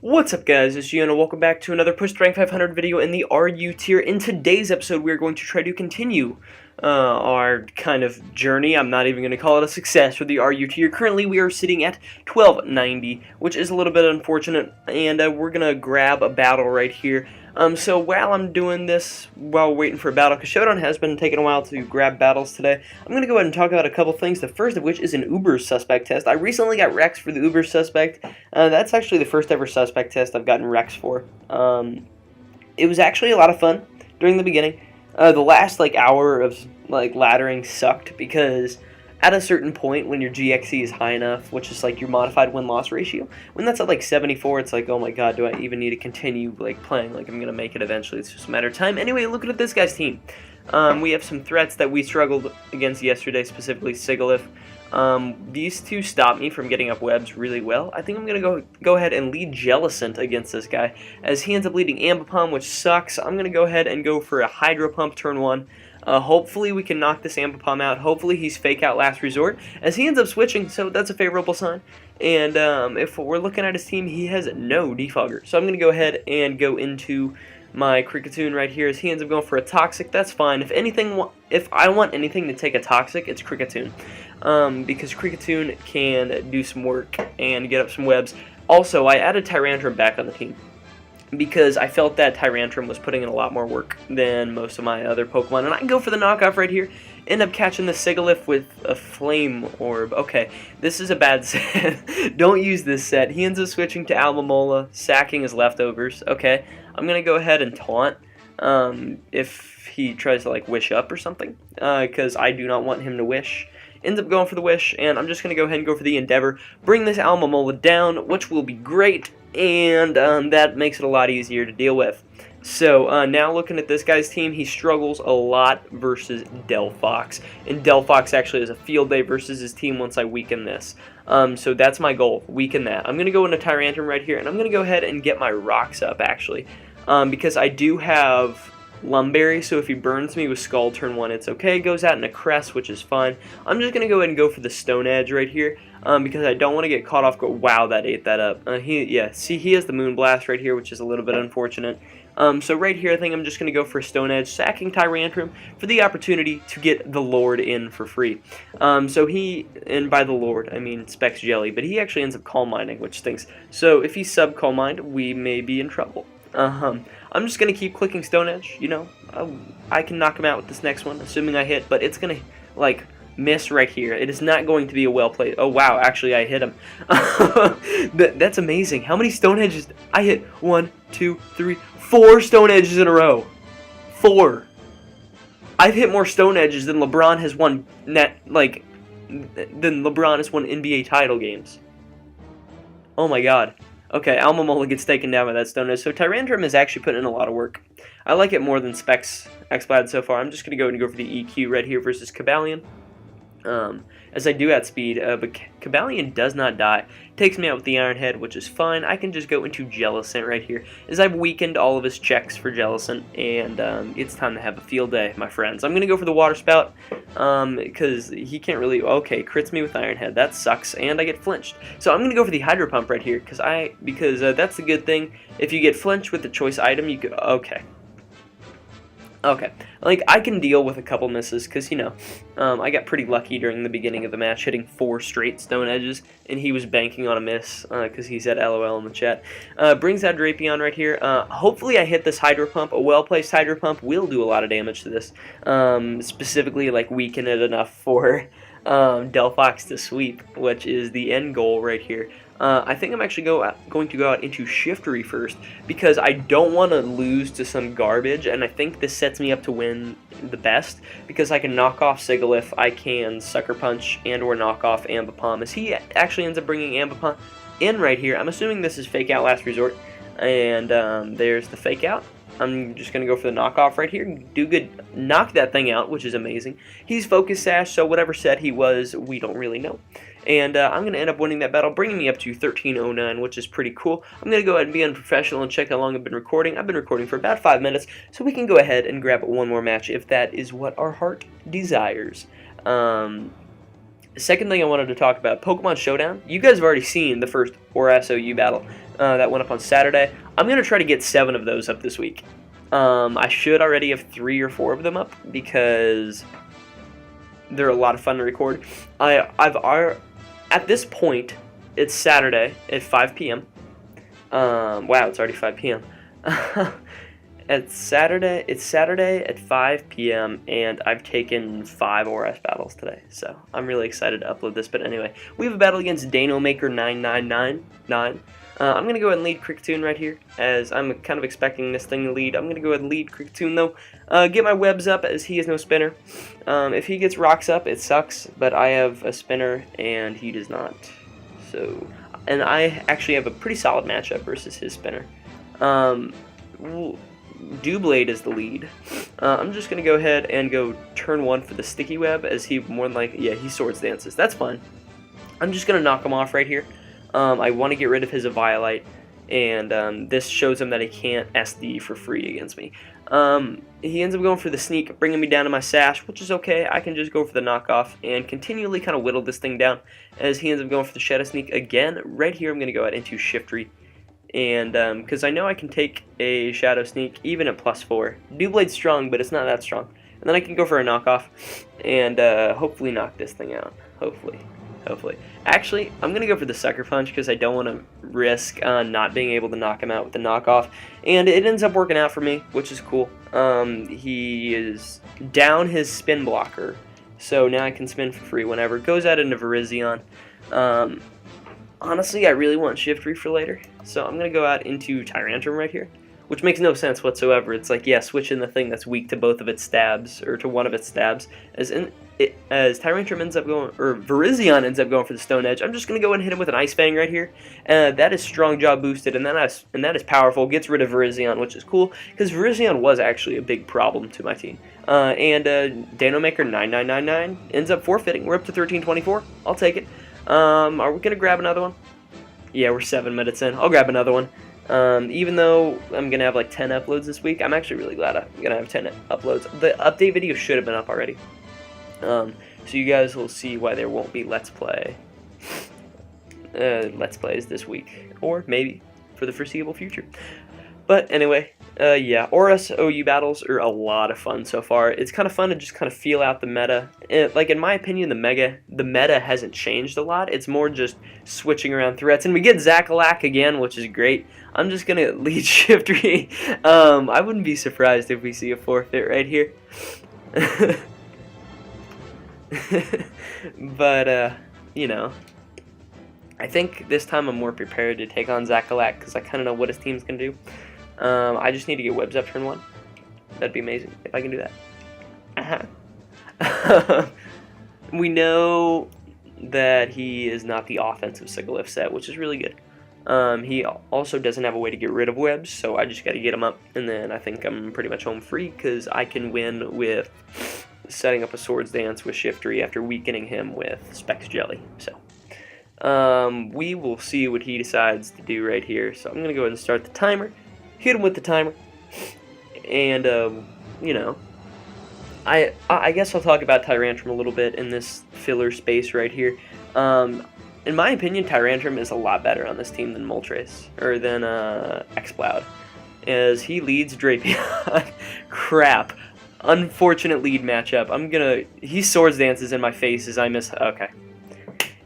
What's up guys, it's Gio and welcome back to another Push to Rank 500 video in the RU tier. In today's episode we are going to try to continue our kind of journey. I'm not even going to call it a success for the RU tier. Currently we are sitting at 1290, which is a little bit unfortunate, and we're going to grab a battle right here. So while I'm doing this, while waiting for a battle, because Showdown has been taking a while to grab battles today, I'm going to go ahead and talk about a couple things, the first of which is an Uber suspect test. I recently got Rex for the Uber suspect. That's actually the first ever suspect test I've gotten Rex for. It was actually a lot of fun during the beginning. The last hour of laddering sucked because at a certain point when your GXE is high enough, which is your modified win-loss ratio, when that's at 74, it's oh my god, do I even need to continue playing? I'm gonna make it eventually. It's just a matter of time. Anyway, look at this guy's team. We have some threats that we struggled against yesterday, specifically Sigalith. These two stop me from getting up webs really well. I think I'm gonna go ahead and lead Jellicent against this guy, as he ends up leading Ambipom, which sucks. I'm gonna go ahead and go for a Hydro Pump turn 1. Hopefully we can knock this Ambipom out. Hopefully he's Fake Out Last Resort, as he ends up switching, so that's a favorable sign. And if we're looking at his team, he has no Defogger. So I'm going to go ahead and go into my Kricketune right here, as he ends up going for a Toxic. That's fine. If I want anything to take a Toxic, it's Kricketune. Because Kricketune can do some work and get up some webs. Also, I added Tyrantrum back on the team, because I felt that Tyrantrum was putting in a lot more work than most of my other Pokemon. And I can go for the knockoff right here, end up catching the Sigalith with a Flame Orb. Okay, this is a bad set. Don't use this set. He ends up switching to Almamola, sacking his leftovers. Okay, I'm going to go ahead and taunt if he tries to wish up or something, because I do not want him to wish. Ends up going for the wish, and I'm just going to go ahead and go for the Endeavor, bring this Almamola down, which will be great, and that makes it a lot easier to deal with. So now looking at this guy's team, he struggles a lot versus Delphox, and Delphox actually has a field day versus his team once I weaken this. So that's my goal, weaken that. I'm going to go into Tyrantrum right here, and I'm going to go ahead and get my rocks up actually, because I do have Lumberry, so if he burns me with Skull turn 1, it's okay. Goes out in a Crest, which is fine. I'm just going to go ahead and go for the Stone Edge right here, because I don't want to get caught off guard. Wow, that ate that up. He has the Moonblast right here, which is a little bit unfortunate. So right here, I think I'm just going to go for Stone Edge, sacking Tyrantrum for the opportunity to get the Lord in for free. And by the Lord, I mean Specs Jelly, but he actually ends up Calm Minding, which stinks. So if he's sub Calm Mind, we may be in trouble. I'm just going to keep clicking Stone Edge, I can knock him out with this next one, assuming I hit, but it's going to, miss right here. It is not going to be a well played. Oh, wow, actually, I hit him. That's amazing. How many Stone Edges? I hit 1, 2, 3, 4 Stone Edges in a row. 4. I've hit more Stone Edges than LeBron has won than LeBron has won NBA title games. Oh, my God. Okay, Almamola gets taken down by that Stone Edge, so Tyrantrum is actually putting in a lot of work. I like it more than Specs Exploud so far. I'm just going to go for the EQ right here versus Cobalion, as I do at speed, but Cobalion does not die. Takes me out with the Iron Head, which is fine. I can just go into Jellicent right here, as I've weakened all of his checks for Jellicent, and it's time to have a field day, my friends. I'm going to go for the Water Spout, because he can't really... Okay, crits me with Iron Head. That sucks, and I get flinched. So I'm going to go for the Hydro Pump right here, because that's the good thing. If you get flinched with the choice item, you could... Okay. I can deal with a couple misses, because, I got pretty lucky during the beginning of the match, hitting 4 straight Stone Edges, and he was banking on a miss, because he said LOL in the chat. Brings out Drapion right here. Hopefully I hit this Hydro Pump. A well-placed Hydro Pump will do a lot of damage to this, specifically, weaken it enough for Delphox to sweep, which is the end goal right here. I think I'm actually going to go out into Shiftry first, because I don't want to lose to some garbage, and I think this sets me up to win the best, because I can knock off Sigalith, I can Sucker Punch, and or knock off Ambipom, as he actually ends up bringing Ambipom in right here. I'm assuming this is Fake Out Last Resort, and there's the Fake Out. I'm just going to go for the knockoff right here. Do good. Knock that thing out, which is amazing. He's Focus Sash, so whatever set he was, we don't really know. And I'm going to end up winning that battle, bringing me up to 1309, which is pretty cool. I'm going to go ahead and be unprofessional and check how long I've been recording. I've been recording for about 5 minutes, so we can go ahead and grab one more match if that is what our heart desires. Second thing I wanted to talk about, Pokemon Showdown. You guys have already seen the first ORAS OU battle. that went up on Saturday. I'm going to try to get 7 of those up this week. I should already have 3 or 4 of them up because they're a lot of fun to record. At this point, it's Saturday at 5 p.m. Wow, it's already 5 p.m. It's Saturday at 5 p.m. and I've taken 5 ORS battles today, so I'm really excited to upload this. But anyway, we have a battle against DanoMaker9999. I'm going to go ahead and lead Cricketune right here, as I'm kind of expecting this thing to lead. I'm going to go ahead and lead Cricketune, though. Get my webs up, as he has no spinner. If he gets rocks up, it sucks, but I have a spinner, and he does not. So, and I actually have a pretty solid matchup versus his spinner. Dewblade is the lead. I'm just going to go ahead and go turn 1 for the sticky web, as he more than likely, yeah, he swords dances. That's fine. I'm just going to knock him off right here. I want to get rid of his Eviolite, and this shows him that he can't SD for free against me. He ends up going for the sneak, bringing me down to my sash, which is okay. I can just go for the knockoff and continually kind of whittle this thing down, as he ends up going for the Shadow Sneak again. Right here, I'm going to go ahead into Shiftry. And because I know I can take a Shadow Sneak even at +4. Dewblade's strong, but it's not that strong. And then I can go for a knockoff and hopefully knock this thing out. Hopefully. Actually, I'm going to go for the Sucker Punch because I don't want to risk not being able to knock him out with the knockoff. And it ends up working out for me, which is cool. He is down his spin blocker, so now I can spin for free whenever. Goes out into Virizion. Honestly, I really want Shiftry for later, so I'm going to go out into Tyrantrum right here, which makes no sense whatsoever. It's like, yeah, switch in the thing that's weak to both of its stabs, or to one of its stabs. As Tyrantrum ends up going, or Virizion ends up going for the Stone Edge, I'm just going to go and hit him with an Ice Fang right here. That is Strong Jaw boosted, and that is powerful. Gets rid of Virizion, which is cool, because Virizion was actually a big problem to my team. And DanoMaker9999 ends up forfeiting. We're up to 1324. I'll take it. Are we going to grab another one? Yeah, we're 7 minutes in. I'll grab another one. Even though I'm going to have like 10 uploads this week, I'm actually really glad I'm going to have 10 uploads. The update video should have been up already. So you guys will see why there won't be Let's Plays this week. Or maybe for the foreseeable future. But anyway, yeah, ORS OU battles are a lot of fun so far. It's kind of fun to just kind of feel out the meta. Like, in my opinion, the meta hasn't changed a lot. It's more just switching around threats. And we get Zachalak again, which is great. I'm just going to lead Shiftry. I wouldn't be surprised if we see a forfeit right here. But, you know, I think this time I'm more prepared to take on Zachalak because I kind of know what his team's going to do. I just need to get webs up turn 1. That'd be amazing if I can do that. We know that he is not the offensive Sigilyph set, which is really good. He also doesn't have a way to get rid of webs, so I just got to get him up, and then I think I'm pretty much home free because I can win with setting up a Swords Dance with Shiftry after weakening him with Specs Jelly. So we will see what he decides to do right here. So I'm going to go ahead and start the timer. Hit him with the timer, and you know, I guess I'll talk about Tyrantrum a little bit in this filler space right here. In my opinion, Tyrantrum is a lot better on this team than Moltres, or than Xploud, as he leads Drapion. Crap, unfortunate lead matchup. He Swords Dances in my face as I miss. Okay,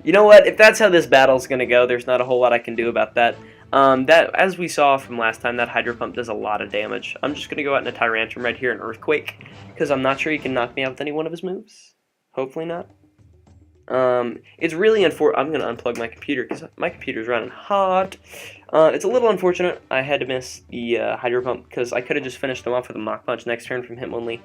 you know what? If that's how this battle's gonna go, there's not a whole lot I can do about that. That, as we saw from last time, that Hydro Pump does a lot of damage. I'm just going to go out in a Tyrantrum right here, an Earthquake, because I'm not sure he can knock me out with any one of his moves. Hopefully not. It's really unfortunate. I'm going to unplug my computer, because my computer's running hot. It's a little unfortunate I had to miss the Hydro Pump, because I could have just finished him off with a Mach Punch next turn from him only.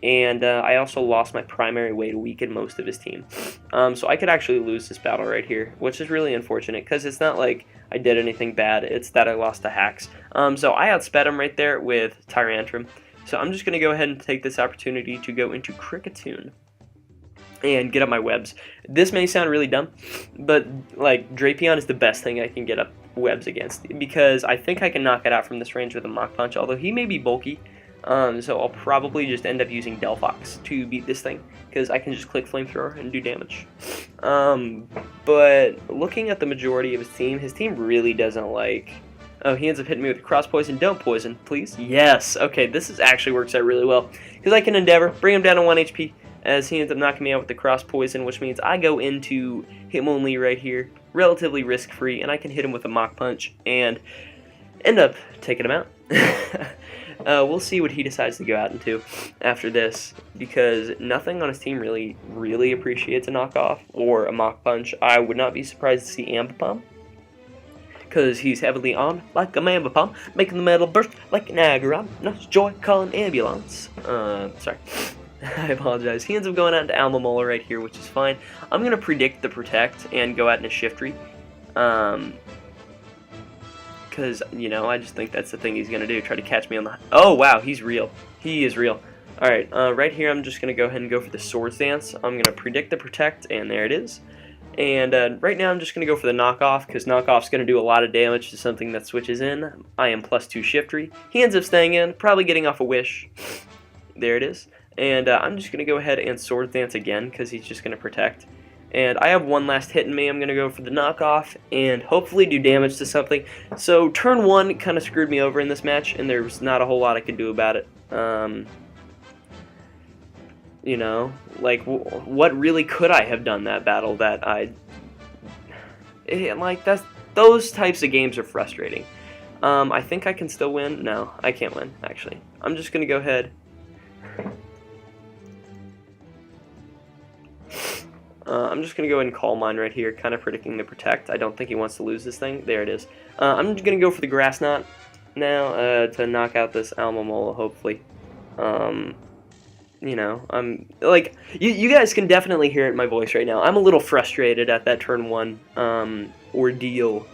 And I also lost my primary way to weaken most of his team. So I could actually lose this battle right here, which is really unfortunate, because it's not like I did anything bad, it's that I lost to hacks. So I outsped him right there with Tyrantrum. So I'm just going to go ahead and take this opportunity to go into Cricketune and get up my webs. This may sound really dumb, but like Drapion is the best thing I can get up webs against, because I think I can knock it out from this range with a Mach Punch, although he may be bulky. So I'll probably just end up using Delphox to beat this thing, because I can just click Flamethrower and do damage. But looking at the majority of his team really doesn't like... Oh, he ends up hitting me with a cross poison. Don't poison, please. Yes. Okay, actually works out really well, because I can Endeavor, bring him down to 1 HP, as he ends up knocking me out with the cross poison, which means I go into Hitmonlee right here, relatively risk-free, and I can hit him with a Mach Punch and end up taking him out. We'll see what he decides to go out into after this, because nothing on his team really appreciates a knockoff or a Mach Punch. I would not be surprised to see Ambipom, because he's heavily armed like a Mambipom, making the metal burst like an Aggron. No joy calling ambulance. Sorry. I apologize. He ends up going out into Almamola right here, which is fine. I'm going to predict the Protect and go out into Shiftry. Because, you know, I just think that's the thing he's going to do. Try to catch me on the... Oh, wow, he's real. He is real. Alright, right here I'm just going to go ahead and go for the Swords Dance. I'm going to predict the Protect, and there it is. And right now I'm just going to go for the Knockoff, because Knockoff's going to do a lot of damage to something that switches in. I am +2 Shiftry. He ends up staying in, probably getting off a Wish. There it is. And I'm just going to go ahead and Swords Dance again, because he's just going to Protect. And I have one last hit in me. I'm going to go for the Knockoff and hopefully do damage to something. So turn 1 kind of screwed me over in this match, and there was not a whole lot I could do about it. You know, like, what really could I have done that battle that those types of games are frustrating. I think I can still win. No, I can't win, actually. I'm just going to go ahead. I'm just going to go ahead and Calm Mind right here, kind of predicting the Protect. I don't think he wants to lose this thing. There it is. I'm just going to go for the Grass Knot now to knock out this Almamola, hopefully. You know, I'm like, you guys can definitely hear it in my voice right now. I'm a little frustrated at that turn 1 ordeal,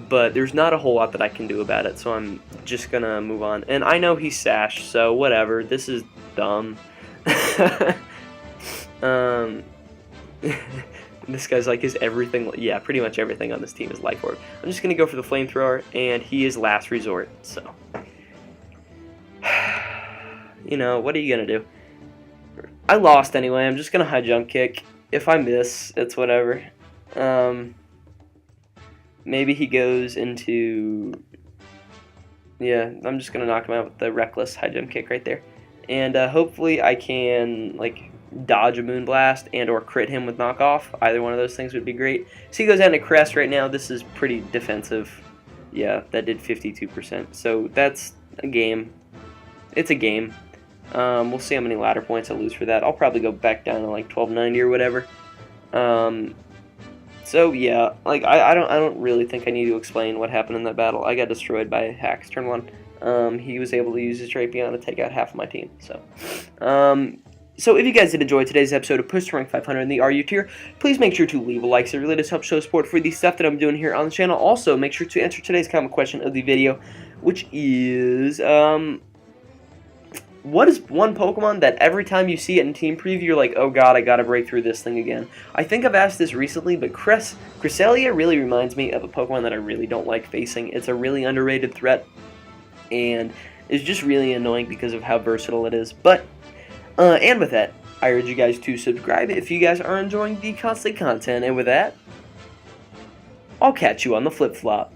but there's not a whole lot that I can do about it, so I'm just going to move on. And I know he's Sash, so whatever. This is dumb. This guy's like his everything. Yeah, pretty much everything on this team is Life Orb. I'm just gonna go for the Flamethrower, and he is last resort. So, you know, what are you gonna do? I lost anyway. I'm just gonna high jump kick. If I miss, it's whatever. Maybe he goes into. Yeah, I'm just gonna knock him out with the reckless high jump kick right there, and hopefully I can like dodge a Moonblast and or crit him with Knockoff. Either one of those things would be great. So he goes down to Crest right now. This is pretty defensive. Yeah, that did 52%. So that's a game. It's a game. We'll see how many ladder points I lose for that. I'll probably go back down to like 1290 or whatever. So yeah, like I don't really think I need to explain what happened in that battle. I got destroyed by hacks turn 1. He was able to use his Drapion to take out half of my team. So if you guys did enjoy today's episode of Push to Rank 500 in the RU tier, please make sure to leave a like, so it really does help show support for the stuff that I'm doing here on the channel. Also, make sure to answer today's comment question of the video, which is, what is one Pokemon that every time you see it in Team Preview, you're like, oh god, I gotta break through this thing again? I think I've asked this recently, but Cresselia really reminds me of a Pokemon that I really don't like facing. It's a really underrated threat, and it's just really annoying because of how versatile it is. But and with that, I urge you guys to subscribe if you guys are enjoying the constant content. And with that, I'll catch you on the flip-flop.